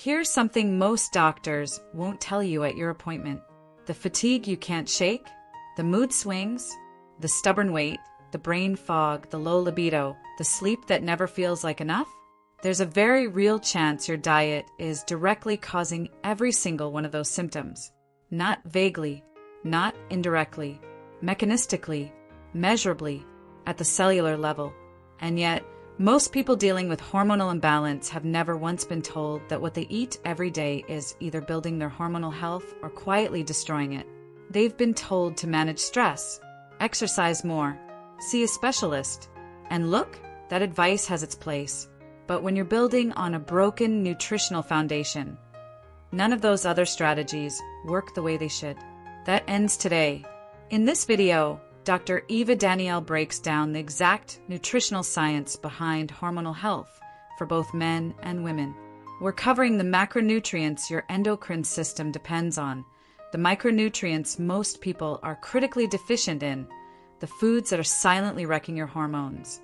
Here's something most doctors won't tell you at your appointment. The fatigue you can't shake, the mood swings, the stubborn weight, the brain fog, the low libido, the sleep that never feels like enough. There's a very real chance your diet is directly causing every single one of those symptoms. Not vaguely, not indirectly, mechanistically, measurably, at the cellular level. And yet, most people dealing with hormonal imbalance have never once been told that what they eat every day is either building their hormonal health or quietly destroying it. They've been told to manage stress, exercise more, see a specialist, and look, that advice has its place. But when you're building on a broken nutritional foundation, none of those other strategies work the way they should. That ends today. In this video, Dr. Eva Danielle breaks down the exact nutritional science behind hormonal health for both men and women. We're covering the macronutrients your endocrine system depends on, the micronutrients most people are critically deficient in, the foods that are silently wrecking your hormones,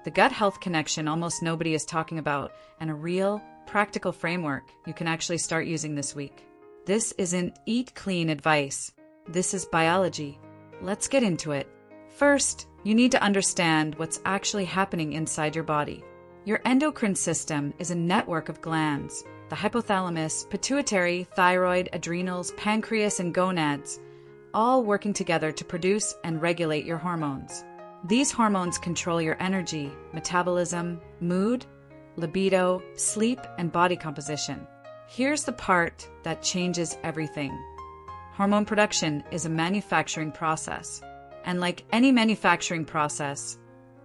the gut health connection almost nobody is talking about, and a real, practical framework you can actually start using this week. This isn't eat clean advice. This is biology. Let's get into it. First, you need to understand what's actually happening inside your body. Your endocrine system is a network of glands, the hypothalamus, pituitary, thyroid, adrenals, pancreas, and gonads, all working together to produce and regulate your hormones. These hormones control your energy, metabolism, mood, libido, sleep, and body composition. Here's the part that changes everything. Hormone production is a manufacturing process, and like any manufacturing process,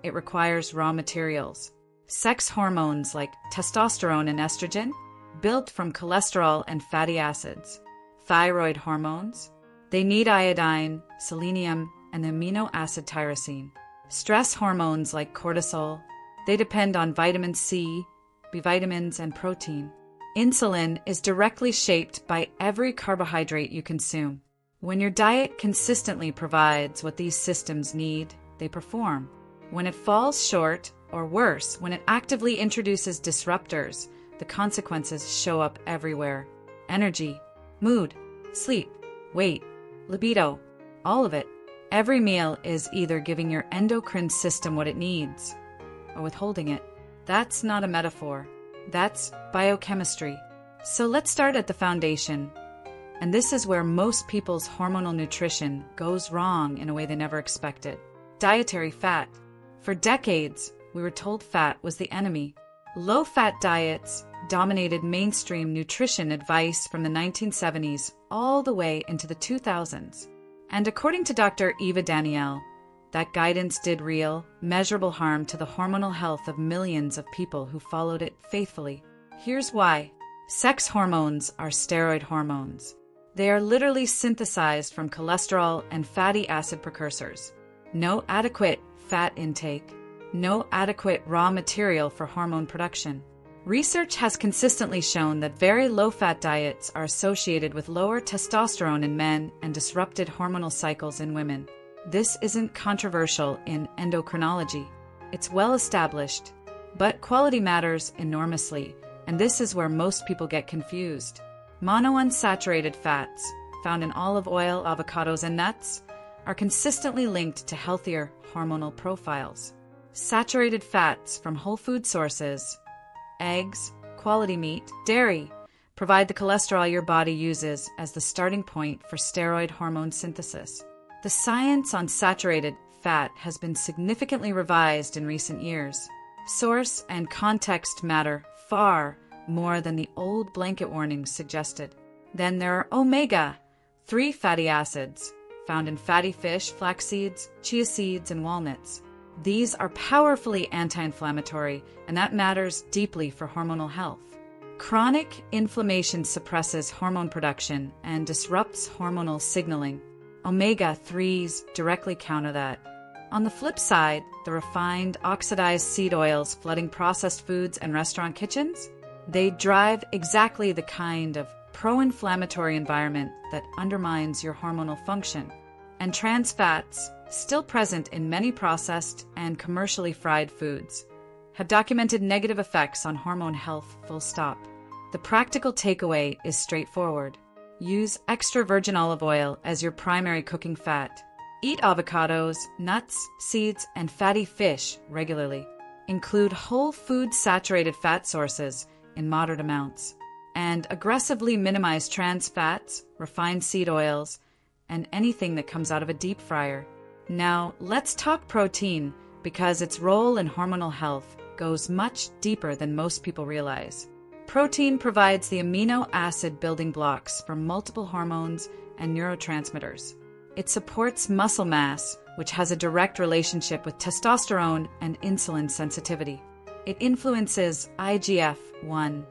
it requires raw materials. Sex hormones like testosterone and estrogen, built from cholesterol and fatty acids. Thyroid hormones, they need iodine, selenium, and the amino acid tyrosine. Stress hormones like cortisol, they depend on vitamin C, B vitamins, and protein. Insulin is directly shaped by every carbohydrate you consume. When your diet consistently provides what these systems need, they perform. When it falls short, or worse, when it actively introduces disruptors, the consequences show up everywhere. Energy, mood, sleep, weight, libido, all of it. Every meal is either giving your endocrine system what it needs or withholding it. That's not a metaphor. That's biochemistry. So let's start at the foundation. And this is where most people's hormonal nutrition goes wrong in a way they never expected. Dietary fat. For decades, we were told fat was the enemy. Low-fat diets dominated mainstream nutrition advice from the 1970s all the way into the 2000s. And according to Dr. Eva Danielle, that guidance did real, measurable harm to the hormonal health of millions of people who followed it faithfully. Here's why. Sex hormones are steroid hormones. They are literally synthesized from cholesterol and fatty acid precursors. No adequate fat intake, no adequate raw material for hormone production. Research has consistently shown that very low-fat diets are associated with lower testosterone in men and disrupted hormonal cycles in women. This isn't controversial in endocrinology. It's well established, but quality matters enormously, and this is where most people get confused. Monounsaturated fats, found in olive oil, avocados, and nuts, are consistently linked to healthier hormonal profiles. Saturated fats from whole food sources, eggs, quality meat, dairy, provide the cholesterol your body uses as the starting point for steroid hormone synthesis. The science on saturated fat has been significantly revised in recent years. Source and context matter far more than the old blanket warnings suggested. Then there are omega-3 fatty acids, found in fatty fish, flax seeds, chia seeds, and walnuts. These are powerfully anti-inflammatory, and that matters deeply for hormonal health. Chronic inflammation suppresses hormone production and disrupts hormonal signaling. Omega-3s directly counter that. On the flip side, the refined, oxidized seed oils flooding processed foods and restaurant kitchens, they drive exactly the kind of pro-inflammatory environment that undermines your hormonal function. And trans fats, still present in many processed and commercially fried foods, have documented negative effects on hormone health, full stop. The practical takeaway is straightforward. Use extra virgin olive oil as your primary cooking fat. Eat avocados, nuts, seeds, and fatty fish regularly. Include whole food saturated fat sources in moderate amounts. And aggressively minimize trans fats, refined seed oils, and anything that comes out of a deep fryer. Now, let's talk protein, because its role in hormonal health goes much deeper than most people realize. Protein provides the amino acid building blocks for multiple hormones and neurotransmitters. It supports muscle mass, which has a direct relationship with testosterone and insulin sensitivity. It influences IGF-1,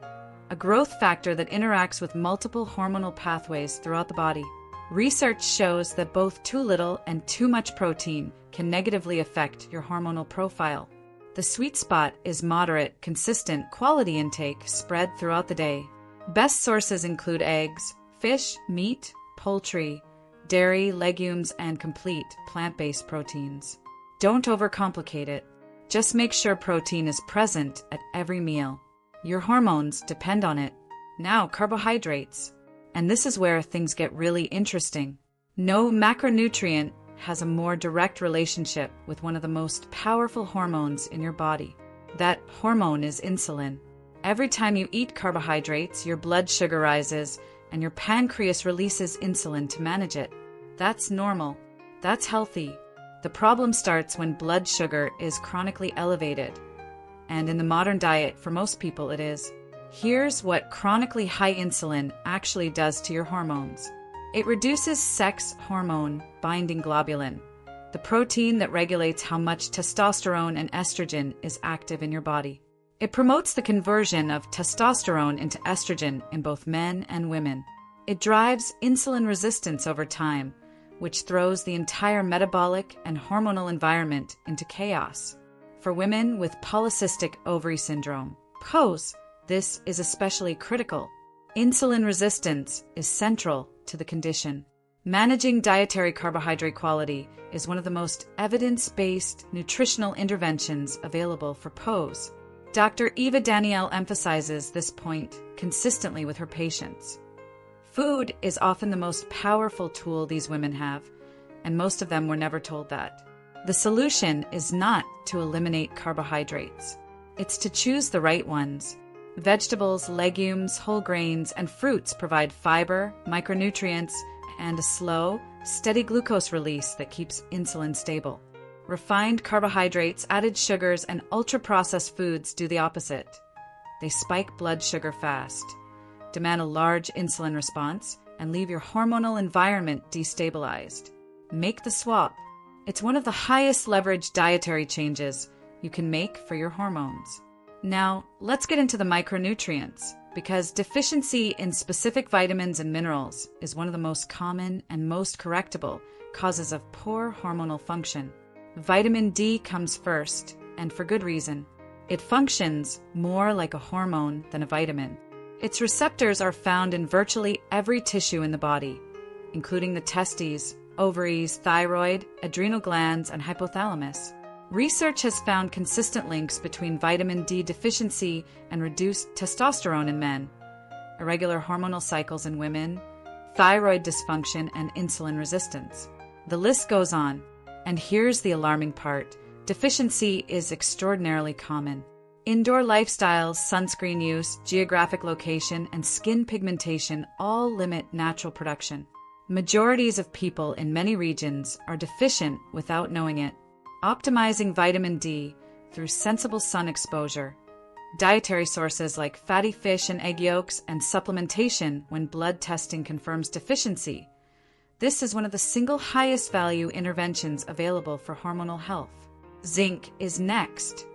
a growth factor that interacts with multiple hormonal pathways throughout the body. Research shows that both too little and too much protein can negatively affect your hormonal profile. The sweet spot is moderate, consistent, quality intake spread throughout the day. Best sources include eggs, fish, meat, poultry, dairy, legumes, and complete plant-based proteins. Don't overcomplicate it. Just make sure protein is present at every meal. Your hormones depend on it. Now, carbohydrates. And this is where things get really interesting. No macronutrient has a more direct relationship with one of the most powerful hormones in your body. That hormone is insulin. Every time you eat carbohydrates, your blood sugar rises and your pancreas releases insulin to manage it. That's normal. That's healthy. The problem starts when blood sugar is chronically elevated. And in the modern diet, for most people, it is. Here's what chronically high insulin actually does to your hormones. It reduces sex hormone binding globulin, the protein that regulates how much testosterone and estrogen is active in your body. It promotes the conversion of testosterone into estrogen in both men and women. It drives insulin resistance over time, which throws the entire metabolic and hormonal environment into chaos. For women with polycystic ovary syndrome, PCOS, this is especially critical. Insulin resistance is central to the condition. Managing dietary carbohydrate quality is one of the most evidence-based nutritional interventions available for PCOS. Dr. Eva Danielle emphasizes this point consistently with her patients. Food is often the most powerful tool these women have, and most of them were never told that. The solution is not to eliminate carbohydrates. It's to choose the right ones. Vegetables, legumes, whole grains, and fruits provide fiber, micronutrients, and a slow, steady glucose release that keeps insulin stable. Refined carbohydrates, added sugars, and ultra-processed foods do the opposite. They spike blood sugar fast, demand a large insulin response, and leave your hormonal environment destabilized. Make the swap. It's one of the highest leverage dietary changes you can make for your hormones. Now, let's get into the micronutrients, because deficiency in specific vitamins and minerals is one of the most common and most correctable causes of poor hormonal function. Vitamin D comes first, and for good reason. It functions more like a hormone than a vitamin. Its receptors are found in virtually every tissue in the body, including the testes, ovaries, thyroid, adrenal glands, and hypothalamus. Research has found consistent links between vitamin D deficiency and reduced testosterone in men, irregular hormonal cycles in women, thyroid dysfunction, and insulin resistance. The list goes on, and here's the alarming part. Deficiency is extraordinarily common. Indoor lifestyles, sunscreen use, geographic location, and skin pigmentation all limit natural production. Majorities of people in many regions are deficient without knowing it. Optimizing vitamin D through sensible sun exposure, dietary sources like fatty fish and egg yolks, and supplementation when blood testing confirms deficiency. This is one of the single highest value interventions available for hormonal health. Zinc is next,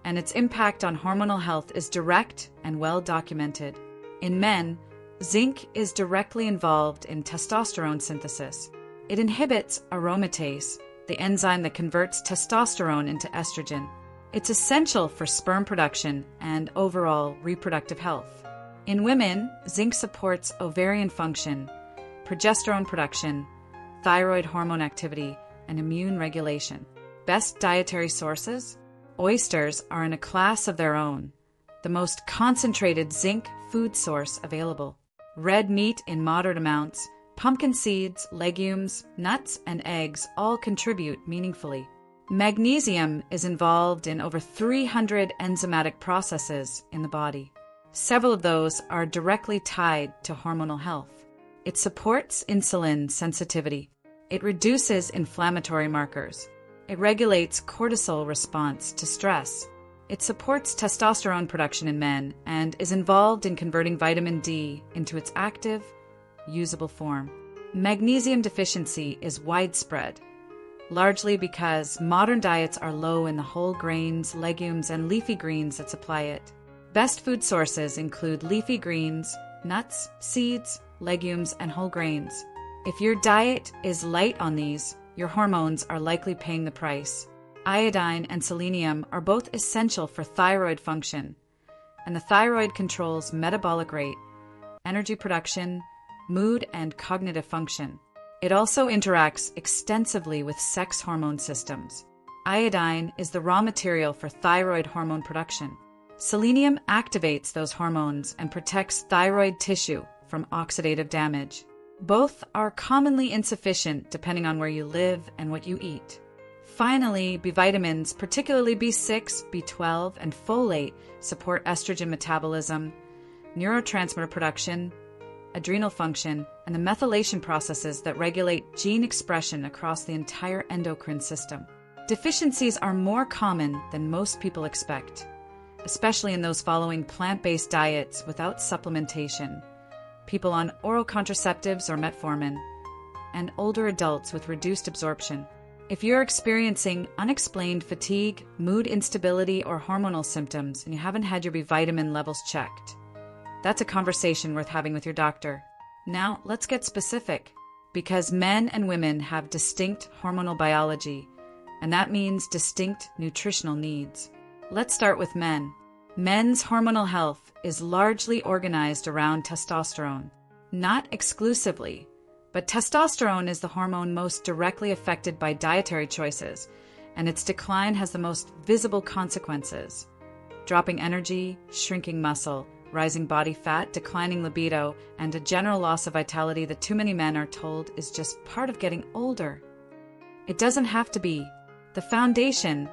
and its impact on hormonal health is direct and well documented. In men, zinc is directly involved in testosterone synthesis. It inhibits aromatase, the enzyme that converts testosterone into estrogen. It's essential for sperm production and overall reproductive health. In women, zinc supports ovarian function, progesterone production, thyroid hormone activity, and immune regulation. Best dietary sources? Oysters are in a class of their own. The most concentrated zinc food source available. Red meat in moderate amounts, pumpkin seeds, legumes, nuts, and eggs all contribute meaningfully. Magnesium is involved in over 300 enzymatic processes in the body. Several of those are directly tied to hormonal health. It supports insulin sensitivity. It reduces inflammatory markers. It regulates cortisol response to stress. It supports testosterone production in men and is involved in converting vitamin D into its active, usable form. Magnesium deficiency is widespread, largely because modern diets are low in the whole grains, legumes, and leafy greens that supply it. Best food sources include leafy greens, nuts, seeds, legumes, and whole grains. If your diet is light on these, your hormones are likely paying the price. Iodine and selenium are both essential for thyroid function, and the thyroid controls metabolic rate, energy production, mood, and cognitive function. It also interacts extensively with sex hormone systems. Iodine is the raw material for thyroid hormone production. Selenium activates those hormones and protects thyroid tissue from oxidative damage. Both are commonly insufficient depending on where you live and what you eat. Finally, B vitamins, particularly B6, B12, and folate, support estrogen metabolism, neurotransmitter production, adrenal function, and the methylation processes that regulate gene expression across the entire endocrine system. Deficiencies are more common than most people expect, especially in those following plant-based diets without supplementation, people on oral contraceptives or metformin, and older adults with reduced absorption. If you're experiencing unexplained fatigue, mood instability, or hormonal symptoms, and you haven't had your B vitamin levels checked, that's a conversation worth having with your doctor. Now, let's get specific, because men and women have distinct hormonal biology, and that means distinct nutritional needs. Let's start with men. Men's hormonal health is largely organized around testosterone. Not exclusively, but testosterone is the hormone most directly affected by dietary choices, and its decline has the most visible consequences: dropping energy, shrinking muscle, rising body fat, declining libido, and a general loss of vitality that too many men are told is just part of getting older. It doesn't have to be. The foundation,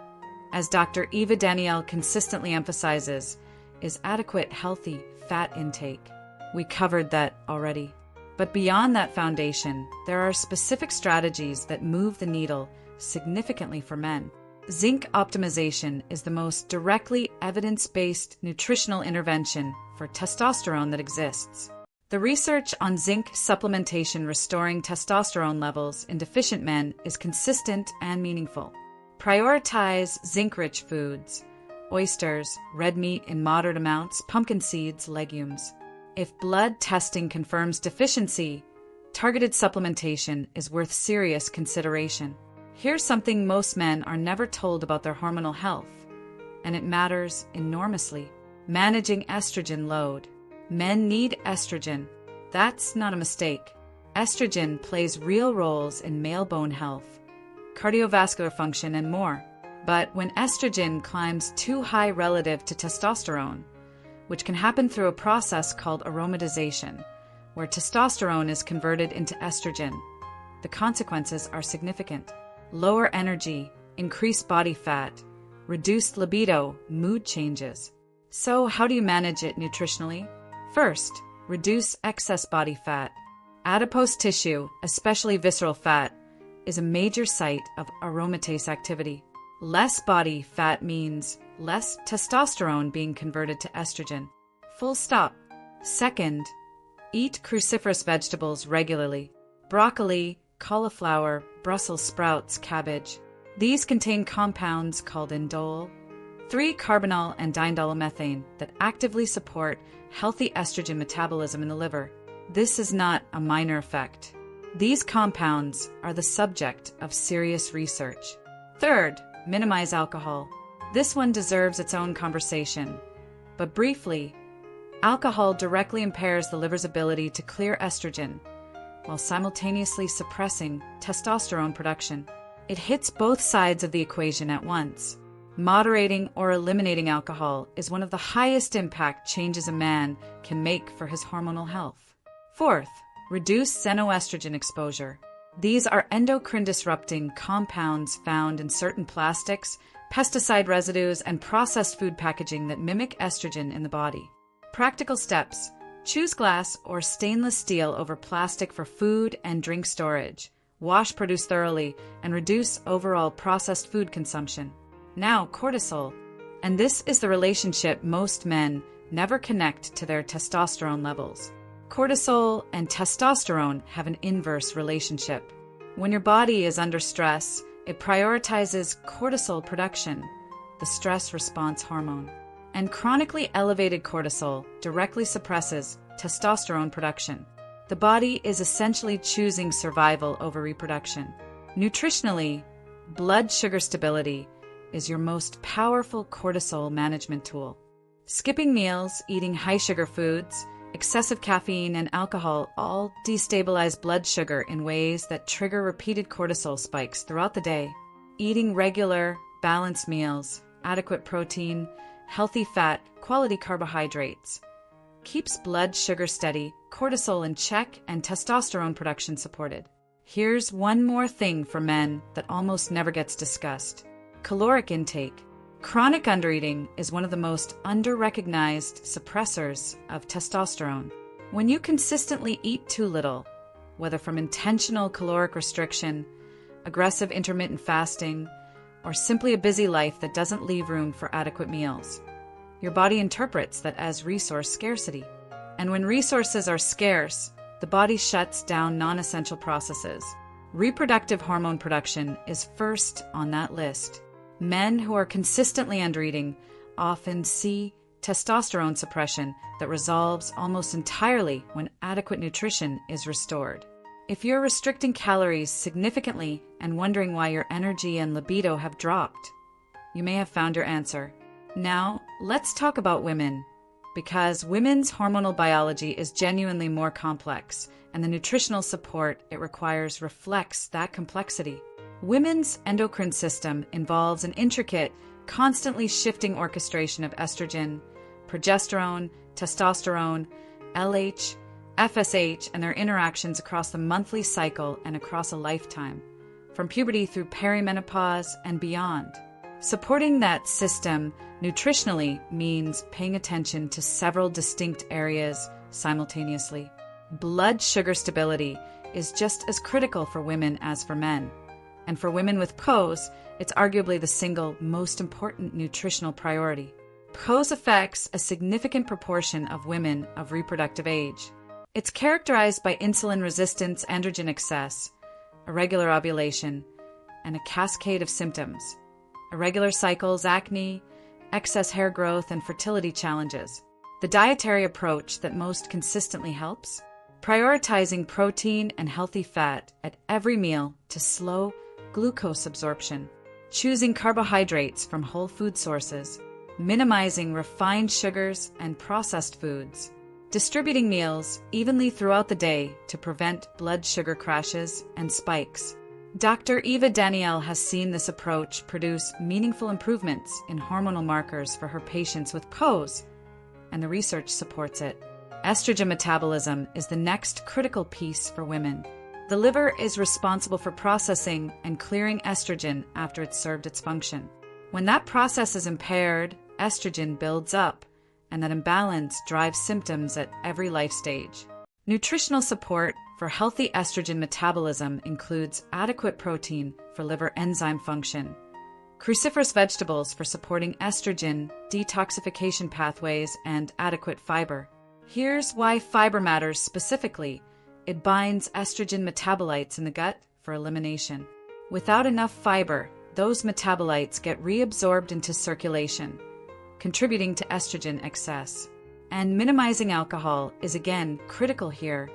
as Dr. Eva Danielle consistently emphasizes, is adequate, healthy fat intake. We covered that already. But beyond that foundation, there are specific strategies that move the needle significantly for men. Zinc optimization is the most directly evidence-based nutritional intervention for testosterone that exists. The research on zinc supplementation restoring testosterone levels in deficient men is consistent and meaningful. Prioritize zinc-rich foods: oysters, red meat in moderate amounts, pumpkin seeds, legumes. If blood testing confirms deficiency, targeted supplementation is worth serious consideration. Here's something most men are never told about their hormonal health, and it matters enormously: managing estrogen load. Men need estrogen. That's not a mistake. Estrogen plays real roles in male bone health, cardiovascular function, and more. But when estrogen climbs too high relative to testosterone, which can happen through a process called aromatization, where testosterone is converted into estrogen, the consequences are significant: lower energy, increased body fat, reduced libido, mood changes. So how do you manage it nutritionally? First, reduce excess body fat. Adipose tissue, especially visceral fat, is a major site of aromatase activity. Less body fat means less testosterone being converted to estrogen. Full stop. Second, eat cruciferous vegetables regularly: broccoli, cauliflower, Brussels sprouts, cabbage. These contain compounds called indole, 3-carbinol and diindolylmethane that actively support healthy estrogen metabolism in the liver. This is not a minor effect. These compounds are the subject of serious research. Third, minimize alcohol. This one deserves its own conversation. But briefly, alcohol directly impairs the liver's ability to clear estrogen while simultaneously suppressing testosterone production. It hits both sides of the equation at once. Moderating or eliminating alcohol is one of the highest impact changes a man can make for his hormonal health. Fourth, reduce xenoestrogen exposure. These are endocrine-disrupting compounds found in certain plastics, pesticide residues, and processed food packaging that mimic estrogen in the body. Practical steps. Choose glass or stainless steel over plastic for food and drink storage. Wash produce thoroughly and reduce overall processed food consumption. Now, cortisol. And this is the relationship most men never connect to their testosterone levels. Cortisol and testosterone have an inverse relationship. When your body is under stress, it prioritizes cortisol production, the stress response hormone. And chronically elevated cortisol directly suppresses testosterone production. The body is essentially choosing survival over reproduction. Nutritionally, blood sugar stability is your most powerful cortisol management tool. Skipping meals, eating high-sugar foods, excessive caffeine, and alcohol all destabilize blood sugar in ways that trigger repeated cortisol spikes throughout the day. Eating regular, balanced meals, adequate protein, healthy fat, quality carbohydrates keeps blood sugar steady, cortisol in check, and testosterone production supported. Here's one more thing for men that almost never gets discussed. Caloric intake. Chronic undereating is one of the most under-recognized suppressors of testosterone. When you consistently eat too little, whether from intentional caloric restriction, aggressive intermittent fasting, or simply a busy life that doesn't leave room for adequate meals, your body interprets that as resource scarcity. And when resources are scarce, the body shuts down non-essential processes. Reproductive hormone production is first on that list. Men who are consistently undereating often see testosterone suppression that resolves almost entirely when adequate nutrition is restored. If you're restricting calories significantly and wondering why your energy and libido have dropped, you may have found your answer. Now, let's talk about women, because women's hormonal biology is genuinely more complex, and the nutritional support it requires reflects that complexity. Women's endocrine system involves an intricate, constantly shifting orchestration of estrogen, progesterone, testosterone, LH, FSH, and their interactions across the monthly cycle and across a lifetime, from puberty through perimenopause and beyond. Supporting that system nutritionally means paying attention to several distinct areas simultaneously. Blood sugar stability is just as critical for women as for men. And for women with PCOS, it's arguably the single most important nutritional priority. PCOS affects a significant proportion of women of reproductive age. It's characterized by insulin resistance, androgen excess, irregular ovulation, and a cascade of symptoms: irregular cycles, acne, excess hair growth, and fertility challenges. The dietary approach that most consistently helps? Prioritizing protein and healthy fat at every meal to slow glucose absorption, choosing carbohydrates from whole food sources, minimizing refined sugars and processed foods, distributing meals evenly throughout the day to prevent blood sugar crashes and spikes. Dr. Eva Danielle has seen this approach produce meaningful improvements in hormonal markers for her patients with PCOS, and the research supports it. Estrogen metabolism is the next critical piece for women. The liver is responsible for processing and clearing estrogen after it's served its function. When that process is impaired, estrogen builds up, and that imbalance drives symptoms at every life stage. Nutritional support for healthy estrogen metabolism includes adequate protein for liver enzyme function, cruciferous vegetables for supporting estrogen detoxification pathways, and adequate fiber. Here's why fiber matters specifically. It binds estrogen metabolites in the gut for elimination. Without enough fiber, those metabolites get reabsorbed into circulation, contributing to estrogen excess. And minimizing alcohol is again critical here,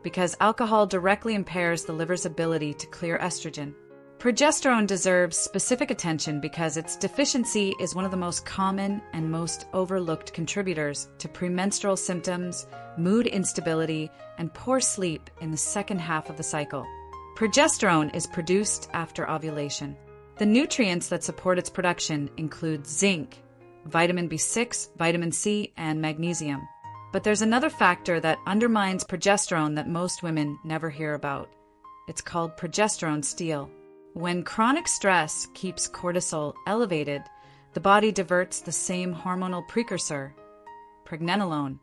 because alcohol directly impairs the liver's ability to clear estrogen. Progesterone deserves specific attention because its deficiency is one of the most common and most overlooked contributors to premenstrual symptoms, mood instability, and poor sleep in the second half of the cycle. Progesterone is produced after ovulation. The nutrients that support its production include zinc, vitamin B6, vitamin C, and magnesium. But there's another factor that undermines progesterone that most women never hear about. It's called progesterone steal. When chronic stress keeps cortisol elevated, the body diverts the same hormonal precursor, pregnenolone,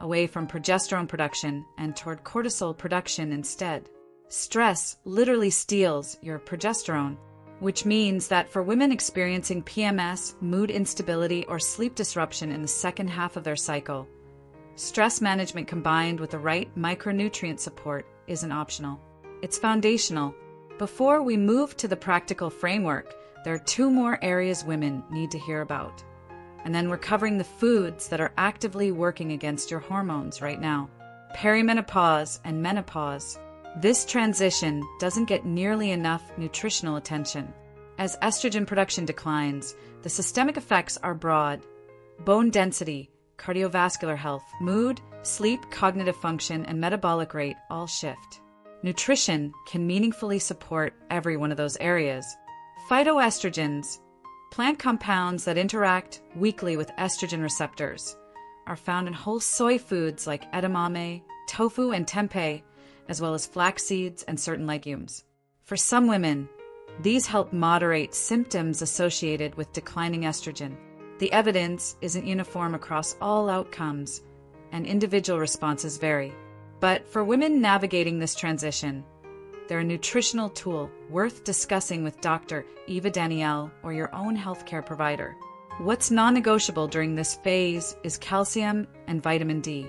away from progesterone production and toward cortisol production instead. Stress literally steals your progesterone, which means that for women experiencing PMS, mood instability, or sleep disruption in the second half of their cycle, stress management combined with the right micronutrient support isn't optional. It's foundational. Before we move to the practical framework, there are 2 more areas women need to hear about. And then we're covering the foods that are actively working against your hormones right now. Perimenopause and menopause. This transition doesn't get nearly enough nutritional attention. As estrogen production declines, the systemic effects are broad. Bone density, cardiovascular health, mood, sleep, cognitive function, and metabolic rate all shift. Nutrition can meaningfully support every one of those areas. Phytoestrogens, plant compounds that interact weakly with estrogen receptors, are found in whole soy foods like edamame, tofu, and tempeh, as well as flax seeds and certain legumes. For some women, these help moderate symptoms associated with declining estrogen. The evidence isn't uniform across all outcomes, and individual responses vary. But for women navigating this transition, they're a nutritional tool worth discussing with Dr. Eva Danielle or your own healthcare provider. What's non-negotiable during this phase is calcium and vitamin D.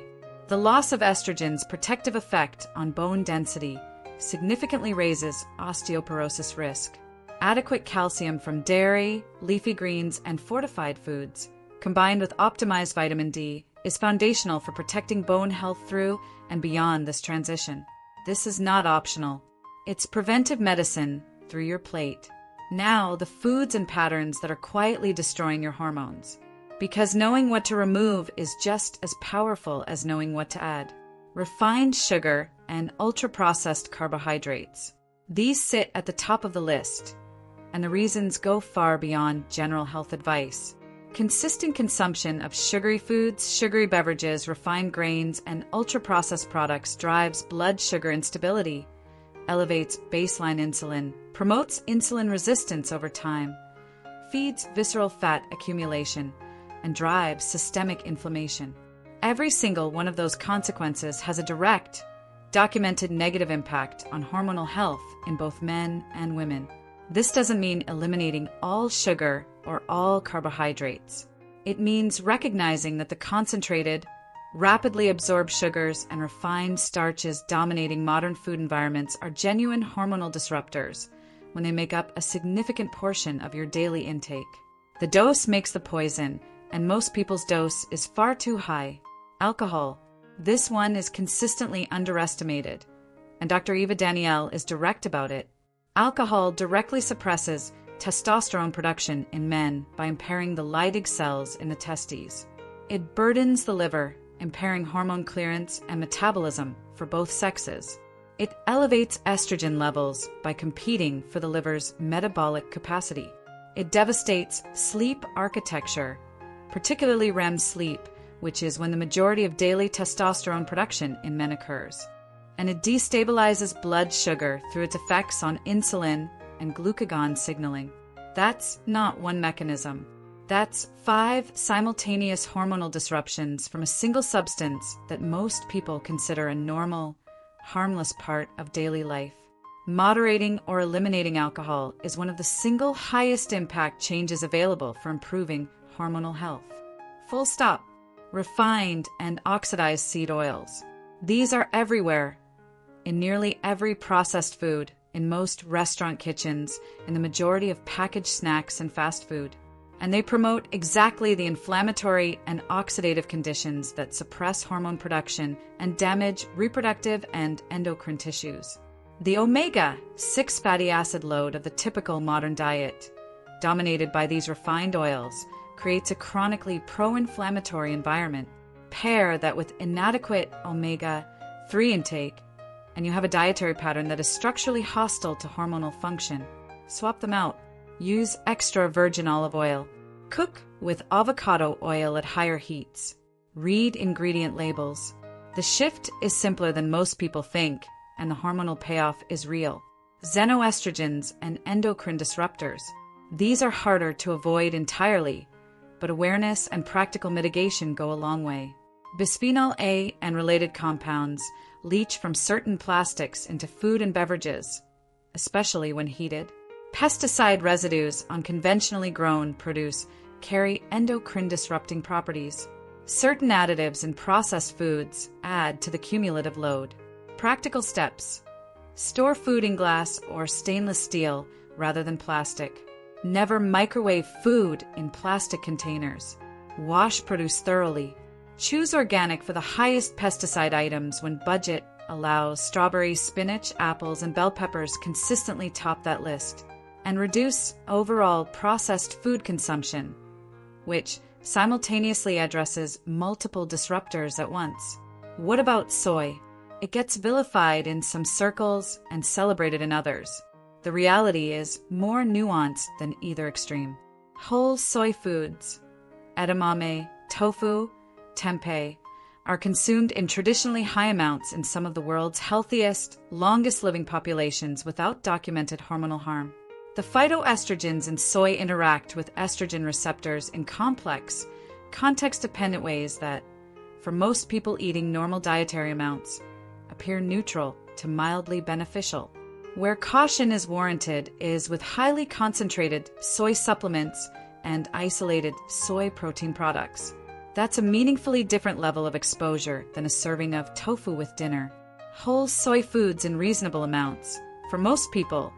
The loss of estrogen's protective effect on bone density significantly raises osteoporosis risk. Adequate calcium from dairy, leafy greens, and fortified foods, combined with optimized vitamin D, is foundational for protecting bone health through and beyond this transition. This is not optional. It's preventive medicine through your plate. Now, the foods and patterns that are quietly destroying your hormones. Because knowing what to remove is just as powerful as knowing what to add. Refined sugar and ultra-processed carbohydrates. These sit at the top of the list, and the reasons go far beyond general health advice. Consistent consumption of sugary foods, sugary beverages, refined grains, and ultra-processed products drives blood sugar instability, elevates baseline insulin, promotes insulin resistance over time, feeds visceral fat accumulation, and drives systemic inflammation. Every single one of those consequences has a direct, documented negative impact on hormonal health in both men and women. This doesn't mean eliminating all sugar or all carbohydrates. It means recognizing that the concentrated, rapidly absorbed sugars and refined starches dominating modern food environments are genuine hormonal disruptors when they make up a significant portion of your daily intake. The dose makes the poison, and most people's dose is far too high. Alcohol. This one is consistently underestimated, and Dr. Eva Danielle is direct about it. Alcohol directly suppresses testosterone production in men by impairing the Leydig cells in the testes. It burdens the liver, impairing hormone clearance and metabolism for both sexes. It elevates estrogen levels by competing for the liver's metabolic capacity. It devastates sleep architecture, particularly REM sleep, which is when the majority of daily testosterone production in men occurs. And it destabilizes blood sugar through its effects on insulin and glucagon signaling. That's not one mechanism. That's 5 simultaneous hormonal disruptions from a single substance that most people consider a normal, harmless part of daily life. Moderating or eliminating alcohol is one of the single highest impact changes available for improving hormonal health. Full stop. Refined and oxidized seed oils. These are everywhere, in nearly every processed food, in most restaurant kitchens, in the majority of packaged snacks and fast food. And they promote exactly the inflammatory and oxidative conditions that suppress hormone production and damage reproductive and endocrine tissues. The omega-6 fatty acid load of the typical modern diet, dominated by these refined oils, creates a chronically pro-inflammatory environment. Pair that with inadequate omega-3 intake, and you have a dietary pattern that is structurally hostile to hormonal function. Swap them out. Use extra virgin olive oil. Cook with avocado oil at higher heats. Read ingredient labels. The shift is simpler than most people think, and the hormonal payoff is real. Xenoestrogens and endocrine disruptors. These are harder to avoid entirely, but awareness and practical mitigation go a long way. Bisphenol A and related compounds leach from certain plastics into food and beverages, especially when heated. Pesticide residues on conventionally grown produce carry endocrine-disrupting properties. Certain additives in processed foods add to the cumulative load. Practical steps. Store food in glass or stainless steel rather than plastic. Never microwave food in plastic containers. Wash produce thoroughly. Choose organic for the highest pesticide items when budget allows. Strawberries, spinach, apples, and bell peppers consistently top that list. And reduce overall processed food consumption, which simultaneously addresses multiple disruptors at once. What about soy? It gets vilified in some circles and celebrated in others. The reality is more nuanced than either extreme. Whole soy foods, edamame, tofu, tempeh, are consumed in traditionally high amounts in some of the world's healthiest, longest-living populations without documented hormonal harm. The phytoestrogens in soy interact with estrogen receptors in complex, context-dependent ways that, for most people eating normal dietary amounts, appear neutral to mildly beneficial. Where caution is warranted is with highly concentrated soy supplements and isolated soy protein products. That's a meaningfully different level of exposure than a serving of tofu with dinner. Whole soy foods in reasonable amounts, for most people,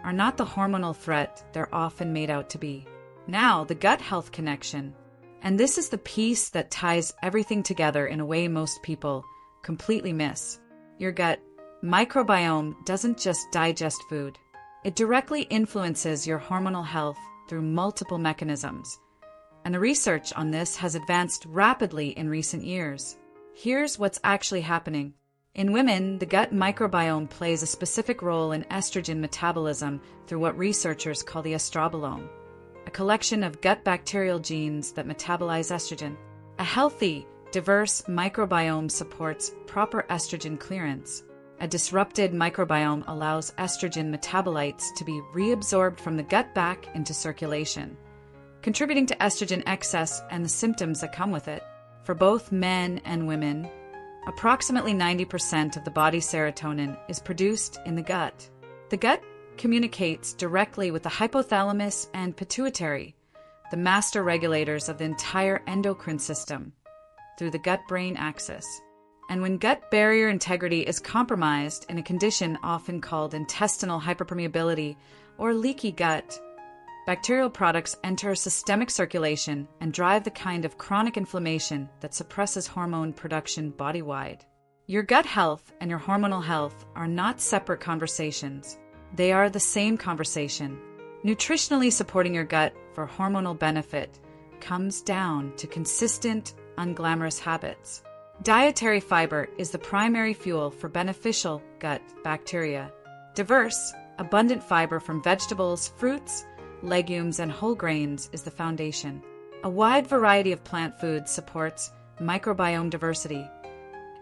are not the hormonal threat they're often made out to be. Now, the gut health connection. And this is the piece that ties everything together in a way most people completely miss. Your gut microbiome doesn't just digest food. It directly influences your hormonal health through multiple mechanisms. And the research on this has advanced rapidly in recent years. Here's what's actually happening. In women, the gut microbiome plays a specific role in estrogen metabolism through what researchers call the estrobolome, a collection of gut bacterial genes that metabolize estrogen. A healthy, diverse microbiome supports proper estrogen clearance. A disrupted microbiome allows estrogen metabolites to be reabsorbed from the gut back into circulation, contributing to estrogen excess and the symptoms that come with it. For both men and women, approximately 90% of the body's serotonin is produced in the gut. The gut communicates directly with the hypothalamus and pituitary, the master regulators of the entire endocrine system, through the gut-brain axis. And when gut barrier integrity is compromised in a condition often called intestinal hyperpermeability or leaky gut, bacterial products enter systemic circulation and drive the kind of chronic inflammation that suppresses hormone production body-wide. Your gut health and your hormonal health are not separate conversations. They are the same conversation. Nutritionally supporting your gut for hormonal benefit comes down to consistent, unglamorous habits. Dietary fiber is the primary fuel for beneficial gut bacteria. Diverse, abundant fiber from vegetables, fruits, legumes, and whole grains is the foundation. A wide variety of plant foods supports microbiome diversity,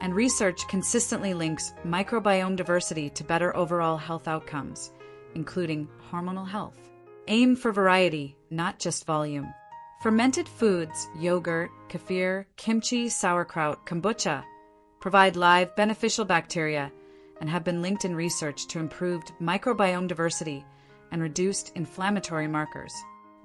and research consistently links microbiome diversity to better overall health outcomes, including hormonal health. Aim for variety, not just volume. Fermented foods, yogurt, kefir, kimchi, sauerkraut, kombucha, provide live beneficial bacteria and have been linked in research to improved microbiome diversity and reduced inflammatory markers.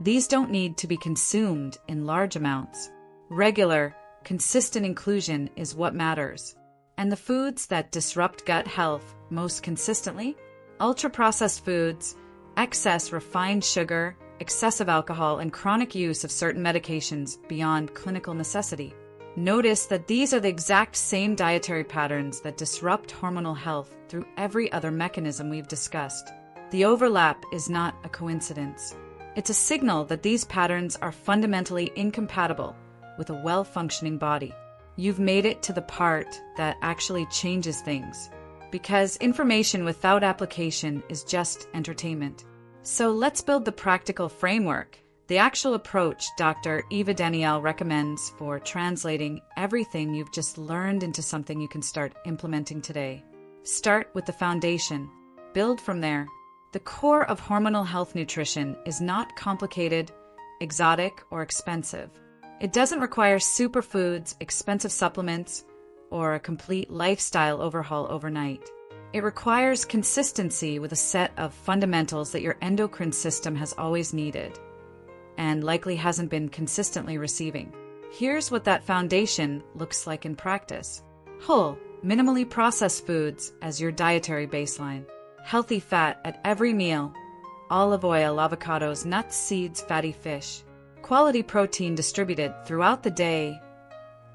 These don't need to be consumed in large amounts. Regular, consistent inclusion is what matters. And the foods that disrupt gut health most consistently? Ultra-processed foods, excess refined sugar, excessive alcohol, and chronic use of certain medications beyond clinical necessity. Notice that these are the exact same dietary patterns that disrupt hormonal health through every other mechanism we've discussed. The overlap is not a coincidence. It's a signal that these patterns are fundamentally incompatible with a well-functioning body. You've made it to the part that actually changes things, because information without application is just entertainment. So let's build the practical framework, the actual approach Dr. Eva Danielle recommends for translating everything you've just learned into something you can start implementing today. Start with the foundation. Build from there. The core of hormonal health nutrition is not complicated, exotic, or expensive. It doesn't require superfoods, expensive supplements, or a complete lifestyle overhaul overnight. It requires consistency with a set of fundamentals that your endocrine system has always needed and likely hasn't been consistently receiving. Here's what that foundation looks like in practice. Whole, minimally processed foods as your dietary baseline. Healthy fat at every meal. Olive oil, avocados, nuts, seeds, fatty fish. Quality protein distributed throughout the day.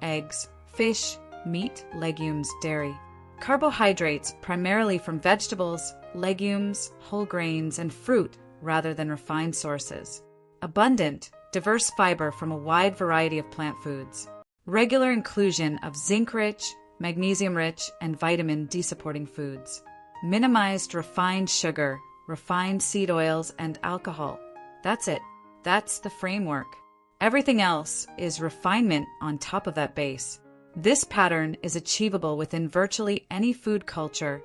Eggs, fish, meat, legumes, dairy. Carbohydrates primarily from vegetables, legumes, whole grains, and fruit rather than refined sources. Abundant, diverse fiber from a wide variety of plant foods. Regular inclusion of zinc-rich, magnesium-rich, and vitamin D-supporting foods. Minimized refined sugar, refined seed oils, and alcohol. That's it. That's the framework. Everything else is refinement on top of that base. This pattern is achievable within virtually any food culture,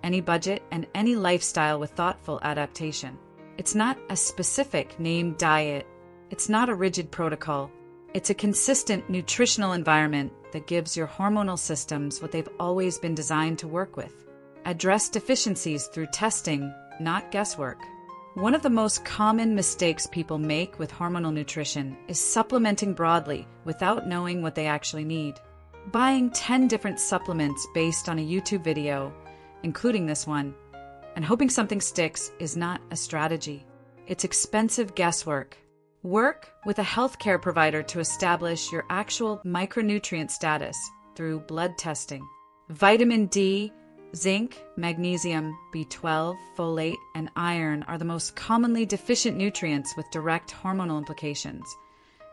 any budget, and any lifestyle with thoughtful adaptation. It's not a specific named diet. It's not a rigid protocol. It's a consistent nutritional environment that gives your hormonal systems what they've always been designed to work with. Address deficiencies through testing, not guesswork. One of the most common mistakes people make with hormonal nutrition is supplementing broadly without knowing what they actually need. Buying 10 different supplements based on a YouTube video, including this one, and hoping something sticks is not a strategy. It's expensive guesswork. Work with a healthcare provider to establish your actual micronutrient status through blood testing. Vitamin D, zinc, magnesium, B12, folate, and iron are the most commonly deficient nutrients with direct hormonal implications,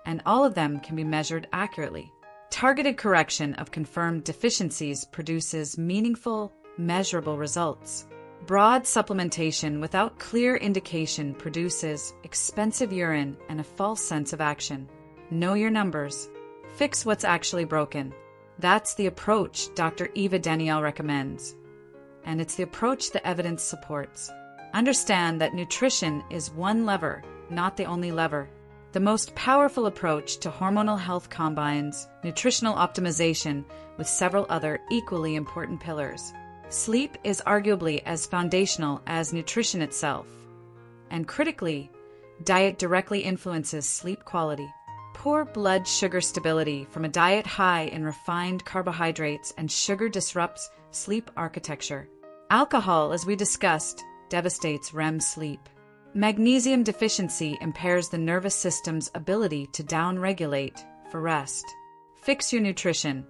and all of them can be measured accurately. Targeted correction of confirmed deficiencies produces meaningful, measurable results. Broad supplementation without clear indication produces expensive urine and a false sense of action. Know your numbers. Fix what's actually broken. That's the approach Dr. Eva Danielle recommends. And it's the approach the evidence supports. Understand that nutrition is one lever, not the only lever. The most powerful approach to hormonal health combines nutritional optimization with several other equally important pillars. Sleep is arguably as foundational as nutrition itself. And critically, diet directly influences sleep quality. Poor blood sugar stability from a diet high in refined carbohydrates and sugar disrupts sleep architecture. Alcohol, as we discussed, devastates REM sleep. Magnesium deficiency impairs the nervous system's ability to downregulate for rest. Fix your nutrition,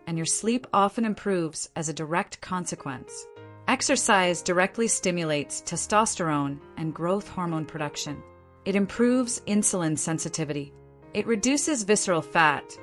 and your sleep often improves as a direct consequence. Exercise directly stimulates testosterone and growth hormone production. It improves insulin sensitivity. It reduces visceral fat,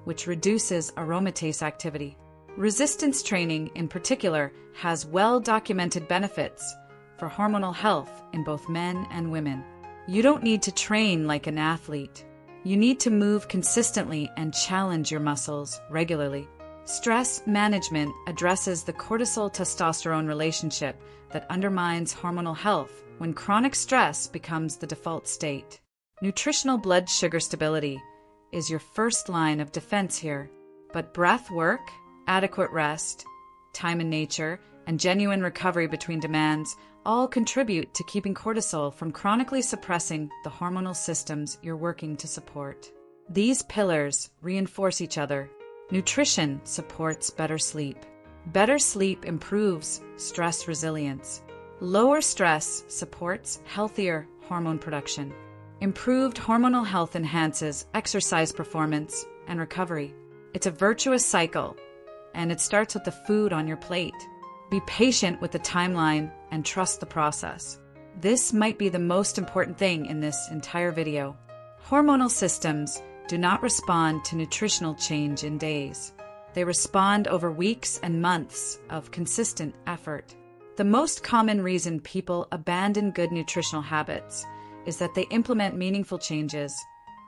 which reduces aromatase activity. Resistance training, in particular, has well-documented benefits for hormonal health in both men and women. You don't need to train like an athlete. You need to move consistently and challenge your muscles regularly. Stress management addresses the cortisol-testosterone relationship that undermines hormonal health when chronic stress becomes the default state. Nutritional blood sugar stability is your first line of defense here, but breath work, adequate rest, time in nature, and genuine recovery between demands all contribute to keeping cortisol from chronically suppressing the hormonal systems you're working to support. These pillars reinforce each other. Nutrition supports better sleep. Better sleep improves stress resilience. Lower stress supports healthier hormone production. Improved hormonal health enhances exercise performance and recovery. It's a virtuous cycle, and it starts with the food on your plate. Be patient with the timeline and trust the process. This might be the most important thing in this entire video. Hormonal systems do not respond to nutritional change in days. They respond over weeks and months of consistent effort. The most common reason people abandon good nutritional habits is that they implement meaningful changes,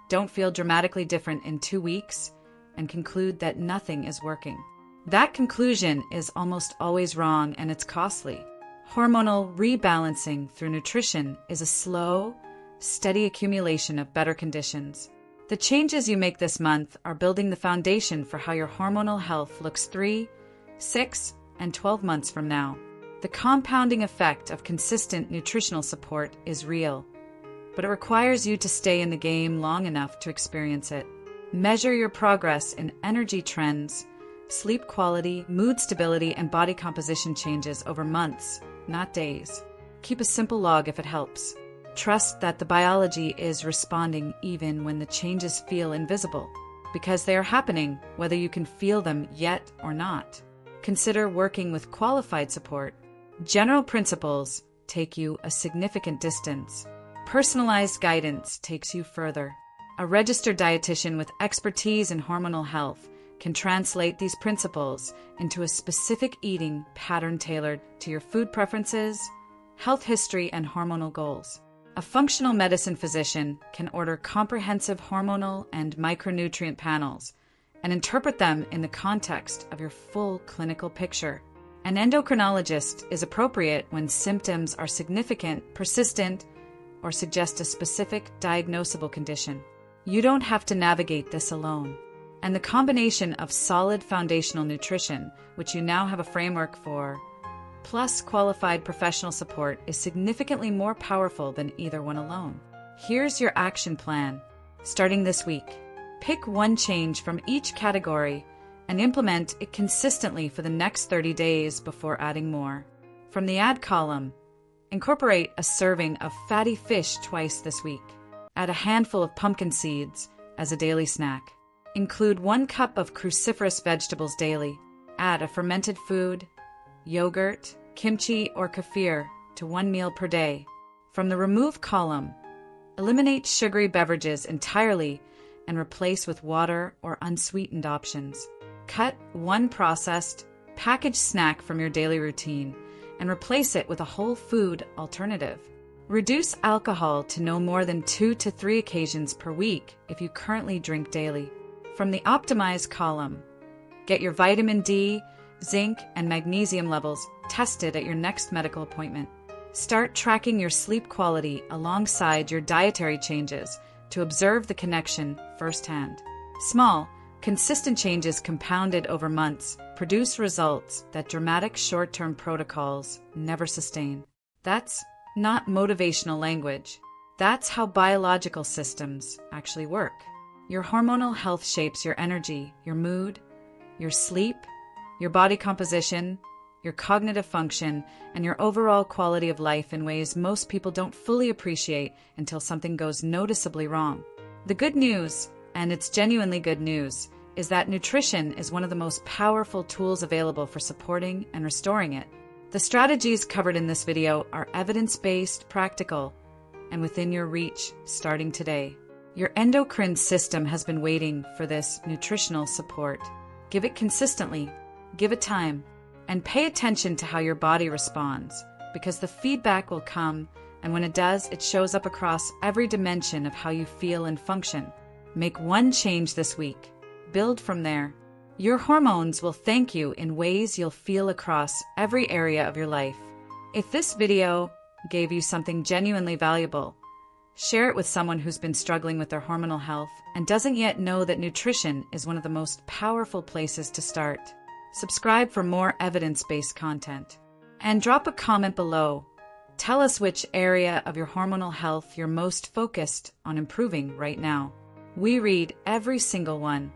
don't feel dramatically different in 2 weeks, and conclude that nothing is working. That conclusion is almost always wrong, and it's costly. Hormonal rebalancing through nutrition is a slow, steady accumulation of better conditions. The changes you make this month are building the foundation for how your hormonal health looks 3, 6, and 12 months from now. The compounding effect of consistent nutritional support is real, but it requires you to stay in the game long enough to experience it. Measure your progress in energy trends, sleep quality, mood stability, and body composition changes over months, not days. Keep a simple log if it helps. Trust that the biology is responding even when the changes feel invisible, because they are happening whether you can feel them yet or not. Consider working with qualified support. General principles take you a significant distance. Personalized guidance takes you further. A registered dietitian with expertise in hormonal health can translate these principles into a specific eating pattern tailored to your food preferences, health history, and hormonal goals. A functional medicine physician can order comprehensive hormonal and micronutrient panels and interpret them in the context of your full clinical picture. An endocrinologist is appropriate when symptoms are significant, persistent, or suggest a specific diagnosable condition. You don't have to navigate this alone. And the combination of solid foundational nutrition, which you now have a framework for, plus qualified professional support is significantly more powerful than either one alone. Here's your action plan. Starting this week, pick one change from each category and implement it consistently for the next 30 days before adding more. From the add column, incorporate a serving of fatty fish twice this week. Add a handful of pumpkin seeds as a daily snack. Include 1 cup of cruciferous vegetables daily. Add a fermented food, yogurt, kimchi, or kefir to 1 meal per day. From the remove column, eliminate sugary beverages entirely and replace with water or unsweetened options. Cut 1 processed, packaged snack from your daily routine and replace it with a whole food alternative. Reduce alcohol to no more than 2 to 3 occasions per week if you currently drink daily. From the optimize column, get your vitamin D, zinc, and magnesium levels tested at your next medical appointment. Start tracking your sleep quality alongside your dietary changes to observe the connection firsthand. Small, consistent changes compounded over months produce results that dramatic short-term protocols never sustain. That's not motivational language. That's how biological systems actually work. Your hormonal health shapes your energy, your mood, your sleep, your body composition, your cognitive function, and your overall quality of life in ways most people don't fully appreciate until something goes noticeably wrong. The good news, and it's genuinely good news, is that nutrition is one of the most powerful tools available for supporting and restoring it. The strategies covered in this video are evidence-based, practical, and within your reach starting today. Your endocrine system has been waiting for this nutritional support. Give it consistently, give it time, and pay attention to how your body responds, because the feedback will come, and when it does, it shows up across every dimension of how you feel and function. Make one change this week. Build from there. Your hormones will thank you in ways you'll feel across every area of your life. If this video gave you something genuinely valuable, share it with someone who's been struggling with their hormonal health and doesn't yet know that nutrition is one of the most powerful places to start. Subscribe for more evidence-based content. And drop a comment below. Tell us which area of your hormonal health you're most focused on improving right now. We read every single one.